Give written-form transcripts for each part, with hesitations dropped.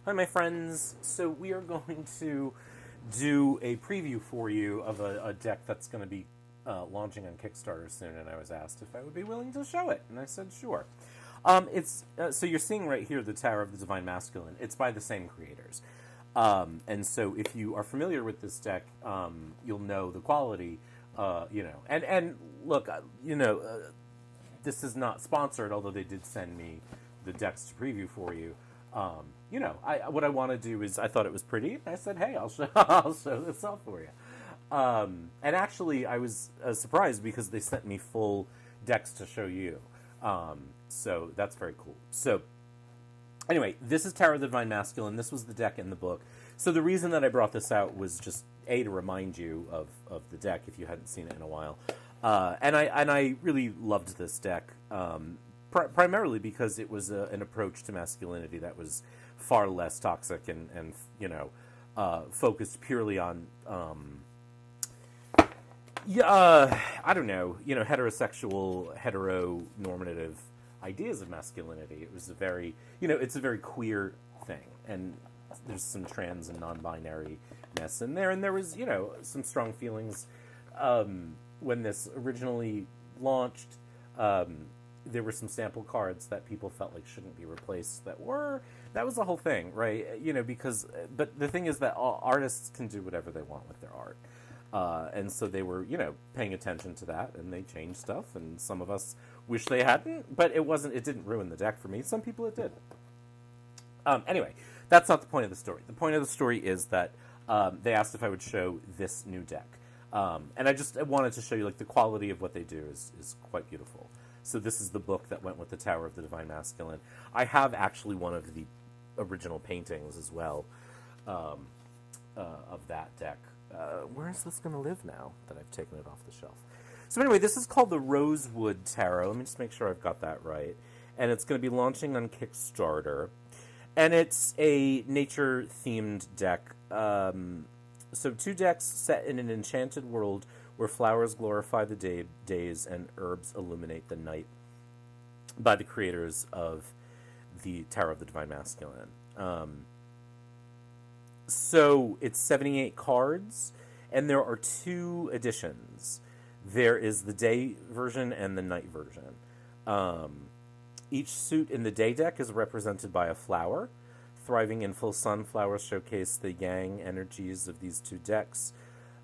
Hi, my friends. So we are going to do a preview for you of a deck that's going to be launching on Kickstarter soon, and I was asked if I would be willing to show it, and I said sure. It's so you're seeing right here the Tower of the Divine Masculine. It's by the same creators, and so if you are familiar with this deck, you'll know the quality. And look, this is not sponsored, although they did send me the decks to preview for you. What I want to do is I thought it was pretty. I said, hey, I'll show I'll show this off for you. And actually, I was surprised because they sent me full decks to show you. So that's very cool. So anyway, this is Tower of the Divine Masculine. This was the deck in the book. So the reason that I brought this out was just to remind you of the deck if you hadn't seen it in a while. And I really loved this deck. Primarily because it was an approach to masculinity that was far less toxic and focused purely on heterosexual, heteronormative ideas of masculinity. It was a very it's a very queer thing, and there's some trans and non-binary-ness in there, and there was some strong feelings when this originally launched. There were some sample cards that people felt like shouldn't be replaced. That was the whole thing, right? But the thing is that all artists can do whatever they want with their art, and so they were paying attention to that, and they changed stuff. And some of us wish they hadn't, but it didn't ruin the deck for me. Some people it did. Anyway, that's not the point of the story. The point of the story is that they asked if I would show this new deck, and I just wanted to show you the quality of what they do is quite beautiful. So this is the book that went with the Tower of the Divine Masculine. I have actually one of the original paintings as well of that deck. Where is this going to live now that I've taken it off the shelf? So anyway, this is called the Rosewood Tarot. Let me just make sure I've got that right. And it's going to be launching on Kickstarter. And it's a nature-themed deck. So 2 decks set in an enchanted world where flowers glorify the days and herbs illuminate the night, by the creators of the Tower of the Divine Masculine. So it's 78 cards, and there are 2 editions. There is the day version and the night version. Each suit in the day deck is represented by a flower. Thriving in full sun, flowers showcase the yang energies of these 2 decks,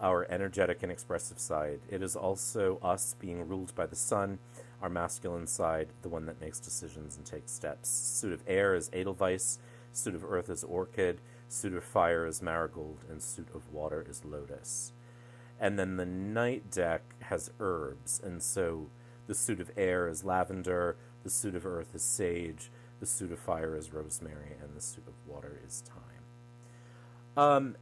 our energetic and expressive side. It is also us being ruled by the sun, our masculine side, the one that makes decisions and takes steps. Suit of air is Edelweiss, suit of earth is orchid, suit of fire is marigold, and suit of water is lotus. And then the night deck has herbs, and so the suit of air is lavender, the suit of earth is sage, the suit of fire is rosemary, and the suit of water is thyme.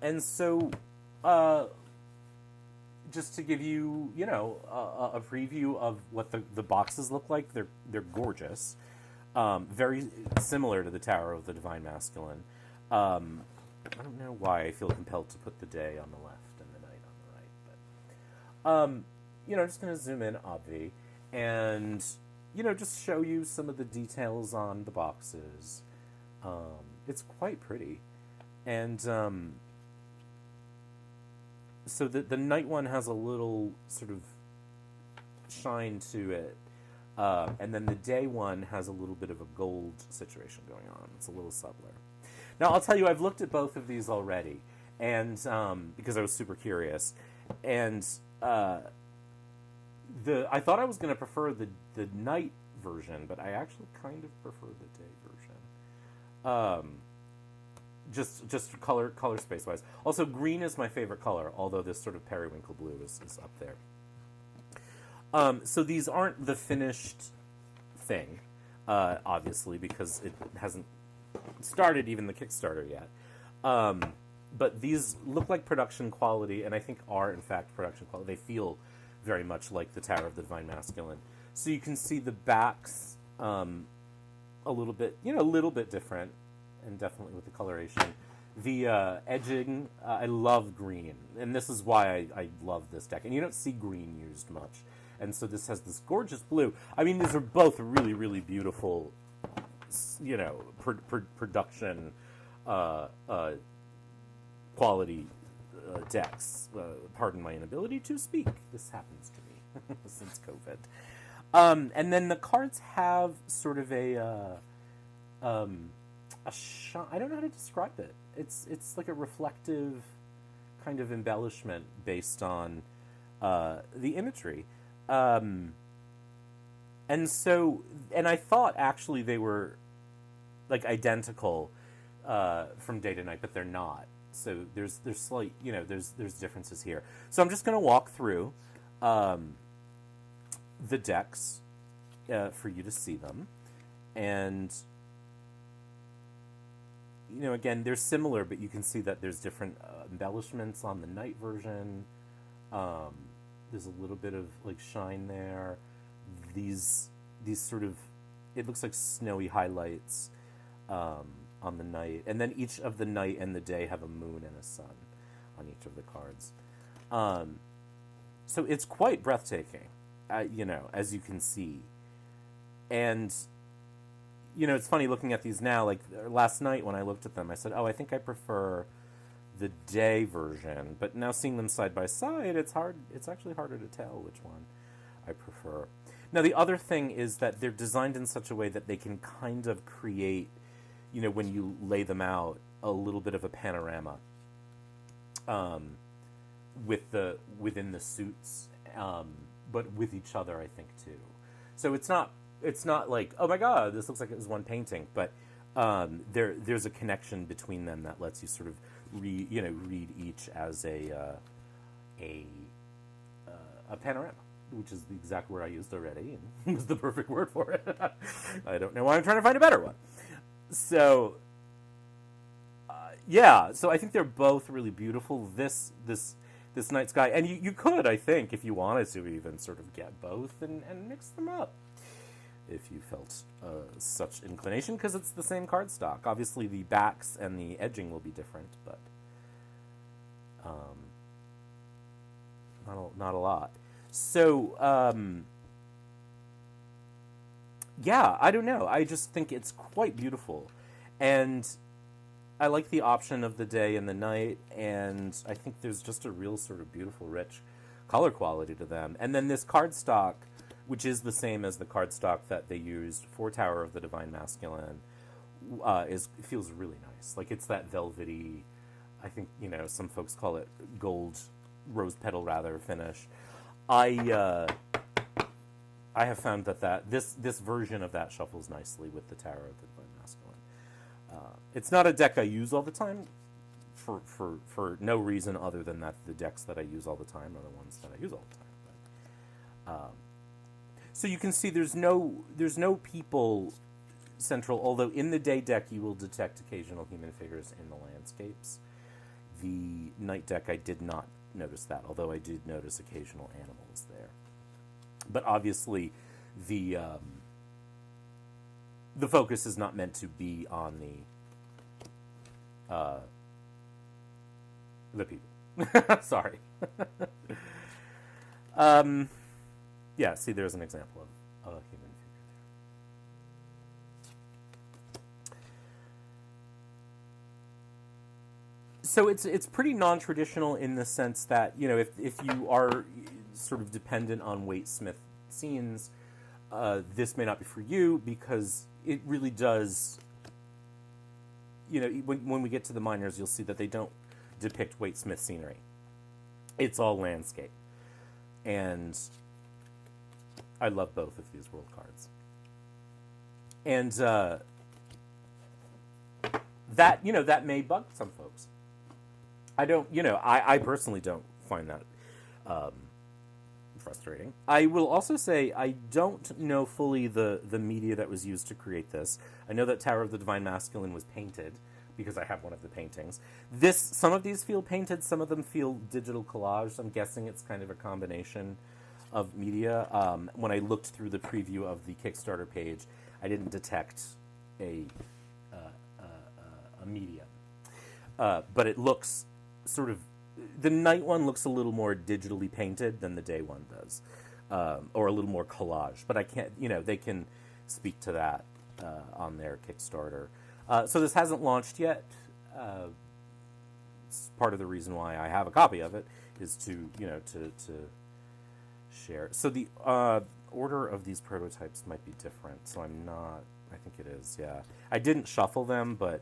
Just to give you, a preview of what the boxes look like, they're gorgeous. Very similar to the Tower of the Divine Masculine. I don't know why I feel compelled to put the day on the left and the night on the right, but I'm just going to zoom in, obvi, and just show you some of the details on the boxes. It's quite pretty, and so the night one has a little sort of shine to it, and then the day one has a little bit of a gold situation going on. It's a little subtler. Now, I'll tell you, I've looked at both of these already, and because I was super curious, and I thought I was going to prefer the night version, but I actually kind of prefer the day version. Just color space wise. Also, green is my favorite color, although this sort of periwinkle blue is up there. So these aren't the finished thing, obviously, because it hasn't started even the Kickstarter yet. But these look like production quality, and I think are, in fact, production quality. They feel very much like the Tower of the Divine Masculine. So you can see the backs a little bit different, and definitely with the coloration. The edging, I love green, and this is why I love this deck. And you don't see green used much. And so this has this gorgeous blue. I mean, these are both really, really beautiful, production quality decks. Pardon my inability to speak. This happens to me since COVID. And then the cards have sort of I don't know how to describe it. It's like a reflective kind of embellishment based on the imagery. And I thought actually they were like identical from day to night, but they're not. So there's slight, there's differences here. So I'm just going to walk through the decks for you to see them. And, again, they're similar, but you can see that there's different embellishments on the night version. There's a little bit of like shine there. These sort of, it looks like snowy highlights on the night, and then each of the night and the day have a moon and a sun on each of the cards. So it's quite breathtaking, as you can see. And it's funny looking at these now. Like last night when I looked at them, I said, "Oh, I think I prefer the day version." But now seeing them side by side, it's hard. It's actually harder to tell which one I prefer. Now, the other thing is that they're designed in such a way that they can kind of create, when you lay them out, a little bit of a panorama within the suits, but with each other, I think, too. So it's not like, oh my God, this looks like it was one painting, but there's a connection between them that lets you sort of read each as a panorama, which is the exact word I used already, and was the perfect word for it. I don't know why I'm trying to find a better one. So, so I think they're both really beautiful. This night sky, and you could, I think, if you wanted to, even sort of get both and mix them up, if you felt such inclination, because it's the same cardstock. Obviously, the backs and the edging will be different, but not a lot. So, I don't know. I just think it's quite beautiful. And I like the option of the day and the night, and I think there's just a real sort of beautiful, rich color quality to them. And then this cardstock, which is the same as the cardstock that they used for Tower of the Divine Masculine, feels really nice. Like, it's that velvety, I think, some folks call it gold, rose petal rather, finish. I have found that this version of that shuffles nicely with the Tower of the Divine Masculine. It's not a deck I use all the time for no reason other than that the decks that I use all the time are the ones that I use all the time. But, so you can see there's no people central, although in the day deck you will detect occasional human figures in the landscapes. The night deck I did not notice that, although I did notice occasional animals there. But obviously, the focus is not meant to be on the people. Sorry. See, there's an example of a human figure there. So it's pretty non-traditional in the sense that, if you are sort of dependent on Waite-Smith scenes, this may not be for you, because it really does, when we get to the minors, you'll see that they don't depict Waite-Smith scenery. It's all landscape. And I love both of these world cards. And that may bug some folks. I don't, I personally don't find that frustrating. I will also say I don't know fully the media that was used to create this. I know that Tower of the Divine Masculine was painted, because I have one of the paintings. Some of these feel painted, some of them feel digital collage. I'm guessing it's kind of a combination of media. When I looked through the preview of the Kickstarter page, I didn't detect a medium. But it looks sort of, the night one looks a little more digitally painted than the day one does, or a little more collage. But I can't, they can speak to that on their Kickstarter. So this hasn't launched yet. It's part of the reason why I have a copy of it is to to share. So the order of these prototypes might be different. So I'm not. I think it is. Yeah, I didn't shuffle them, but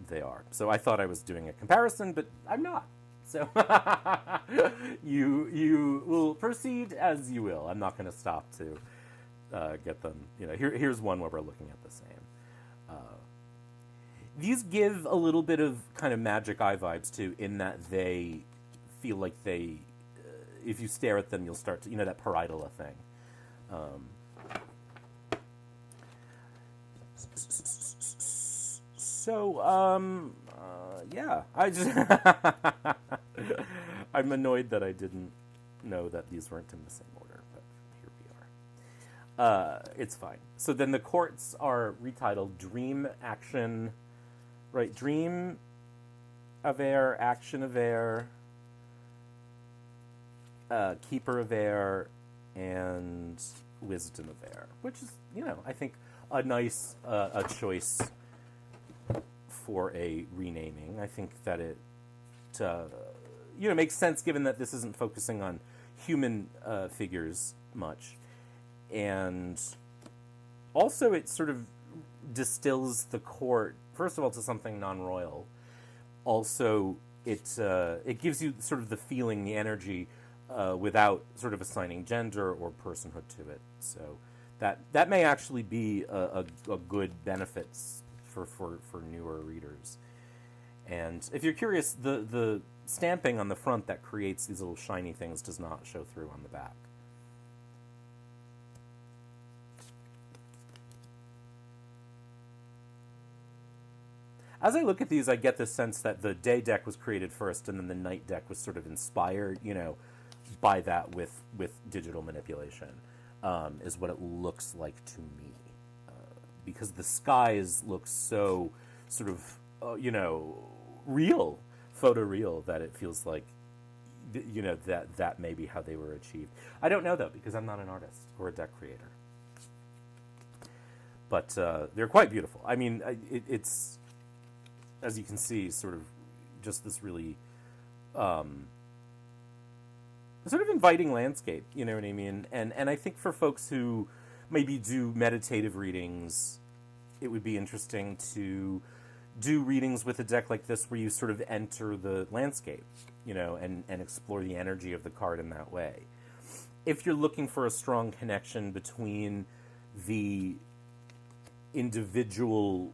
they are. So I thought I was doing a comparison, but I'm not. So you will proceed as you will. I'm not going to stop to get them. Here's one where we're looking at the same. These give a little bit of kind of Magic Eye vibes too, in that they feel like they, if you stare at them, you'll start to, that pareidola thing. Yeah, I just, I'm annoyed that I didn't know that these weren't in the same order, but here we are. It's fine. So then the courts are retitled Dream, Action, right? Dream of Air, Action of Air, Keeper of Air, and Wisdom of Air, which is, I think a nice a choice for a renaming. I think that it, makes sense given that this isn't focusing on human figures much. And also it sort of distills the court, first of all, to something non-royal. Also, it gives you sort of the feeling, the energy, without sort of assigning gender or personhood to it. So that may actually be a good benefit for newer readers. And if you're curious, the stamping on the front that creates these little shiny things does not show through on the back. As I look at these, I get the sense that the day deck was created first, and then the night deck was sort of inspired, by that with digital manipulation, is what it looks like to me. Because the skies look so sort of, real, photoreal, that it feels like, that may be how they were achieved. I don't know, though, because I'm not an artist or a deck creator. But they're quite beautiful. I mean, it's, as you can see, sort of just this really sort of inviting landscape, you know what I mean? And I think for folks who maybe do meditative readings, it would be interesting to do readings with a deck like this where you sort of enter the landscape, and explore the energy of the card in that way. If you're looking for a strong connection between the individual,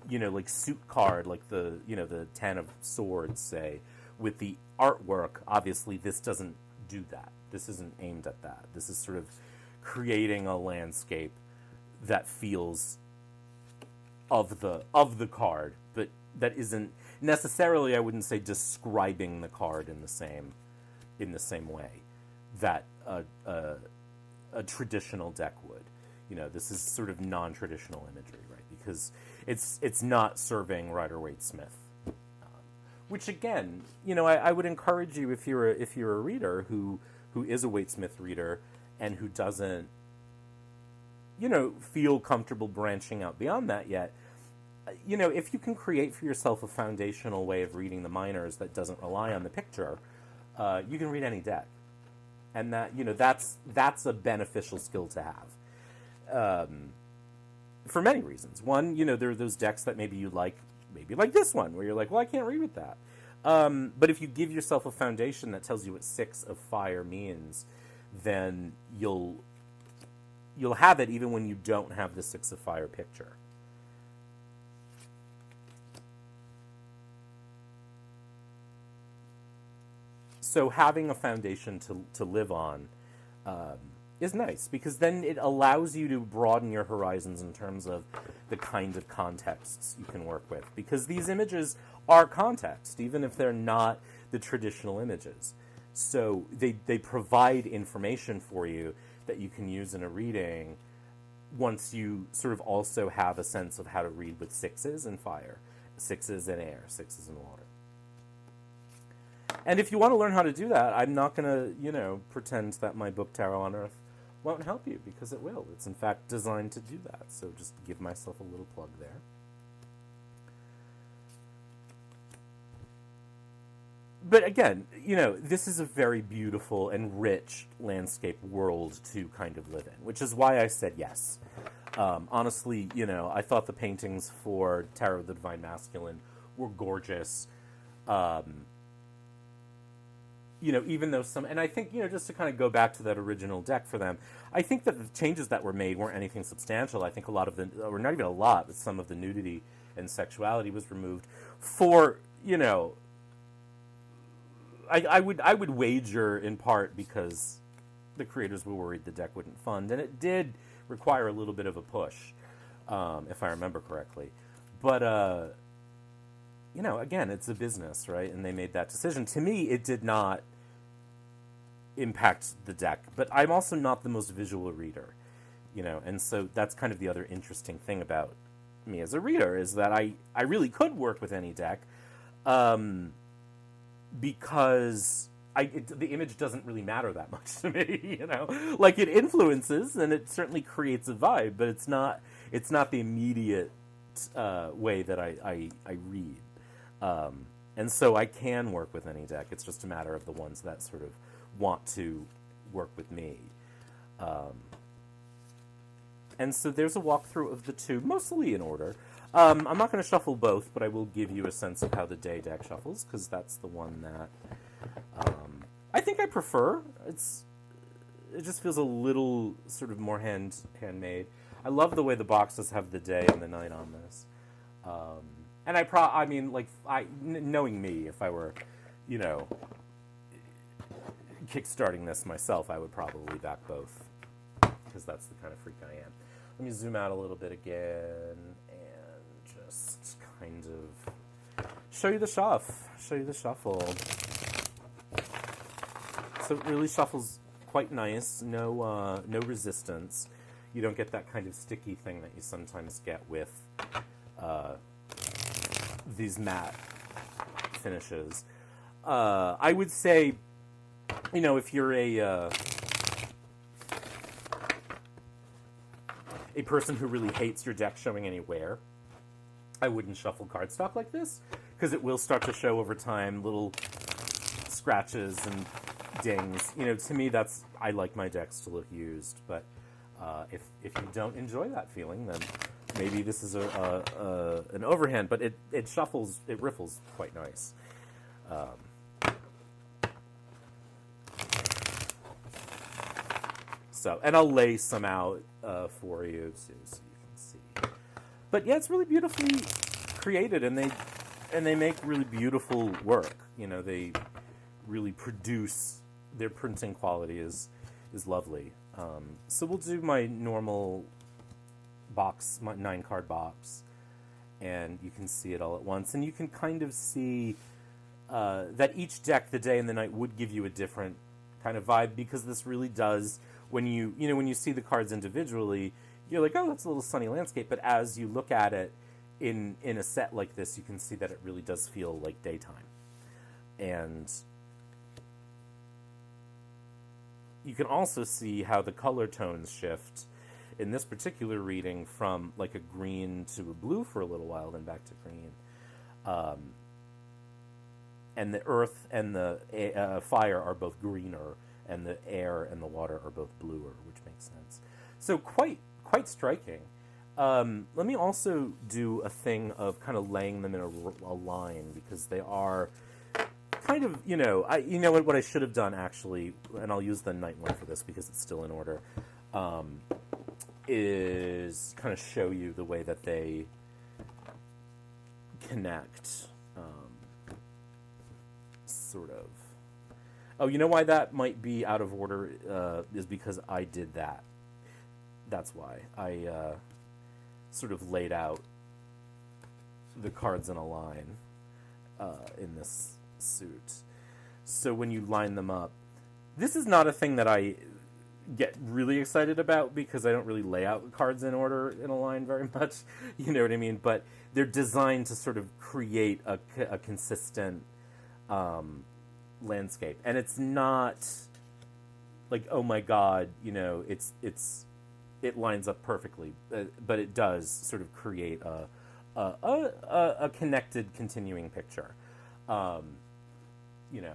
like suit card, like the 10 of Swords, say, with the artwork, obviously this doesn't do that. This isn't aimed at that. This is sort of creating a landscape that feels of the card, but that isn't necessarily, I wouldn't say, describing the card in the same way that a traditional deck would. This is sort of non-traditional imagery, right? Because it's not serving Rider-Waite-Smith. Which again, I would encourage you, if you're a reader who is a Waite-Smith reader and who doesn't, feel comfortable branching out beyond that yet, if you can create for yourself a foundational way of reading the minors that doesn't rely on the picture, you can read any deck, and that that's a beneficial skill to have, for many reasons. One, there are those decks that maybe you like. Maybe like this one, where you're like, well, I can't read with that. But if you give yourself a foundation that tells you what 6 of Fire means, then you'll have it even when you don't have the 6 of Fire picture. So having a foundation to live on is nice, because then it allows you to broaden your horizons in terms of the kind of contexts you can work with, because these images are context, even if they're not the traditional images. So they provide information for you that you can use in a reading once you sort of also have a sense of how to read with 6s in fire, 6s in air, 6s in water. And if you want to learn how to do that, I'm not going to, pretend that my book Tarot on Earth won't help you, because it will. It's in fact designed to do that. So just give myself a little plug there. but again, this is a very beautiful and rich landscape world to kind of live in, which is why I said yes. Honestly, I thought the paintings for Tarot of the Divine Masculine were gorgeous. Even though and I think, just to kind of go back to that original deck for them, I think that the changes that were made weren't anything substantial. I think a lot of or not even a lot, but some of the nudity and sexuality was removed for, I would wager in part because the creators were worried the deck wouldn't fund, and it did require a little bit of a push, if I remember correctly. But, again, it's a business, right? And they made that decision. To me, it did not impact the deck, but I'm also not the most visual reader, and so that's kind of the other interesting thing about me as a reader is that I really could work with any deck, because the image doesn't really matter that much to me, Like, it influences and it certainly creates a vibe, but it's not the immediate way that I read. And so I can work with any deck. It's just a matter of the ones that sort of want to work with me. And so there's a walkthrough of the two, mostly in order. I'm not going to shuffle both, but I will give you a sense of how the day deck shuffles, because that's the one that I think I prefer. It just feels a little sort of more handmade. I love the way the boxes have the day and the night on this. And knowing me, if I were, kickstarting this myself, I would probably back both, because that's the kind of freak I am. Let me zoom out a little bit again and just kind of show you the shuffle. So it really shuffles quite nice. No resistance. You don't get that kind of sticky thing that you sometimes get with these matte finishes. I would say, if you're a person who really hates your deck showing any wear, I wouldn't shuffle cardstock like this, because it will start to show over time little scratches and dings. To me, I like my decks to look used, but if you don't enjoy that feeling, then maybe this is an overhand, but it riffles quite nice. And I'll lay some out for you so you can see. But yeah, it's really beautifully created, and they make really beautiful work. They really produce. Their printing quality is lovely. So we'll do my normal box, my 9-card box, and you can see it all at once, and you can kind of see that each deck, the day and the night, would give you a different kind of vibe, because this really does. When you see the cards individually, you're like, oh, that's a little sunny landscape. But as you look at it in a set like this, you can see that it really does feel like daytime. And you can also see how the color tones shift in this particular reading from like a green to a blue for a little while, then back to green. And the earth and the fire are both greener, and the air and the water are both bluer, which makes sense. So quite striking. Let me also do a thing of kind of laying them in a line, because they are kind of, what I should have done, actually, and I'll use the night one for this because it's still in order, is kind of show you the way that they connect, sort of. Oh, you know why that might be out of order is because I did that. That's why. I sort of laid out the cards in a line in this suit. So when you line them up, this is not a thing that I get really excited about, because I don't really lay out cards in order in a line very much. You know what I mean? But they're designed to sort of create a consistent landscape, and it's not like, oh my god, it lines up perfectly, but it does sort of create a connected, continuing picture.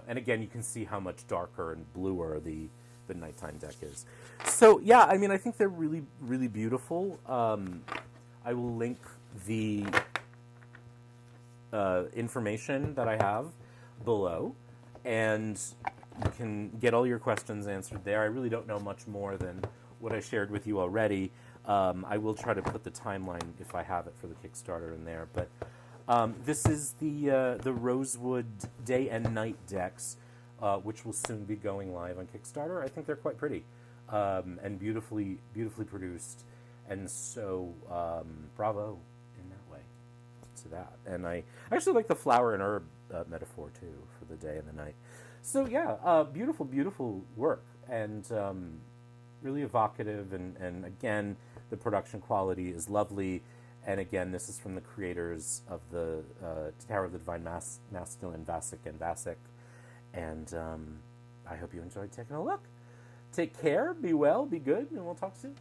and again, you can see how much darker and bluer the nighttime deck is. So yeah, I mean, I think they're really, really beautiful. I will link the information that I have below, and you can get all your questions answered there. I really don't know much more than what I shared with you already. I will try to put the timeline, if I have it, for the Kickstarter in there. But this is the Rosewood Day and Night decks, which will soon be going live on Kickstarter. I think they're quite pretty and beautifully produced. And so, bravo in that way to that. And I actually like the flower and herb metaphor, too, for the day and the night. So, yeah, beautiful work. And really evocative. And again, the production quality is lovely. And again, this is from the creators of the Tower of the Divine Masculine, Vasic and Vasic. And I hope you enjoyed taking a look. Take care, be well, be good, and we'll talk soon.